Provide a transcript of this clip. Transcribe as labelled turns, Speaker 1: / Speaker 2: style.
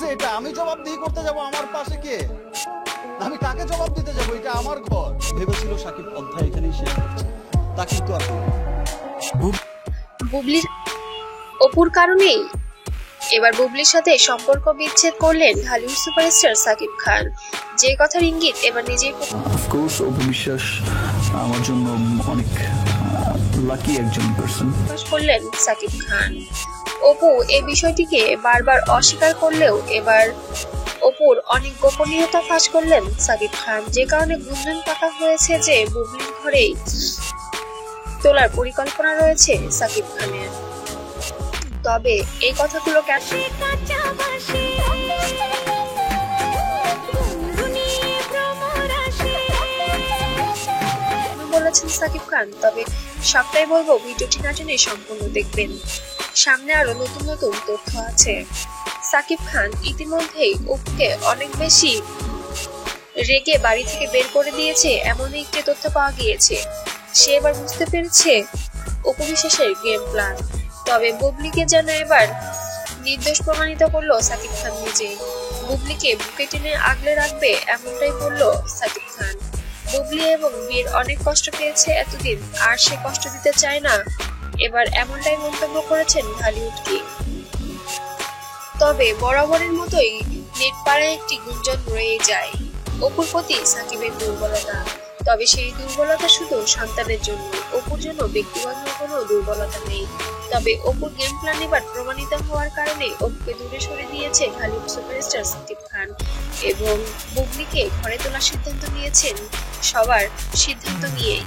Speaker 1: যে এটা আমি জবাবদিহি করতে যাব, আমার পাশে কে? আমি কাকে জবাব দিতে যাব? এটা আমার ঘর। ভেবেছিল সাকিব অধ্যায় এখানেই শেষ করছে, তা কিন্তু আর হলো না।
Speaker 2: বুবলির অপুর কারণেই এবার বুবলির সাথে সম্পর্ক বিচ্ছেদ করলেন ঢালিউড সুপারস্টার সাকিব খান, যে কথার ইঙ্গিত এবার নিজেই
Speaker 3: অফকোর্স অপু বিশ্বাস আমার জন্য অনেক লাকি একজন পার্সন।
Speaker 2: প্রকাশ করলেন সাকিব খান। অপু এই বিষয়টিকে বারবার অস্বীকার করলেও এবার অপুর অনেক গোপনীয়তা ফাঁস করলেন সাকিব খান, যে কারণে গুঞ্জন পাকা হয়েছে যে বুবলির ঘরেই তোলার পরিকল্পনা রয়েছে সাকিব খানের। তবে এই কথাগুলো কেন বলেছেন সাকিব খান, তবে সবটাই বলবো ভিডিওটি না টেনে সম্পূর্ণ দেখবেন। সামনে আরো নতুন নতুন তথ্য আছে। সাকিব খান ইতিমধ্যেই অপুকে অনেক বেশি রেগে বাড়ি থেকে বের করে দিয়েছে, এমন একটি তথ্য পাওয়া গিয়েছে। সে এবার বুঝতে পেরেছে অপু বিশ্বাসের গেম প্ল্যান। তবে বুবলিকে যেন এবার নির্দোষ প্রমাণিত করলো সাকিব খান নিজেই। বুবলিকে বুকে টেনে আগলে রাখবে এমনটাই বললো সাকিব খান। বুবলি এবং বীর অনেক কষ্ট পেয়েছে এতদিন, আর সে কষ্ট দিতে চায় না, এবার এমনটাই মন্তব্য করেছেন ঢালিউড কিং। তবে বরাবরের মতোই নেট পাড়ায় একটি গুঞ্জন রয়ে যায় অপুর প্রতি সাকিবের দুর্বলতা। তবে সেই দুর্বলতা শুধু সন্তানের জন্য, অপুর জন্য ব্যক্তিগত কোনো দুর্বলতা নেই। তবে অপুর গেম প্ল্যান এবার প্রমাণিত হওয়ার কারণে অপুকে দূরে সরে দিয়েছে ঢালিউড সুপারস্টার সাকিব খান এবং বুবলিকে ঘরে তোলার সিদ্ধান্ত নিয়েছেন সবার সিদ্ধান্ত নিয়েই।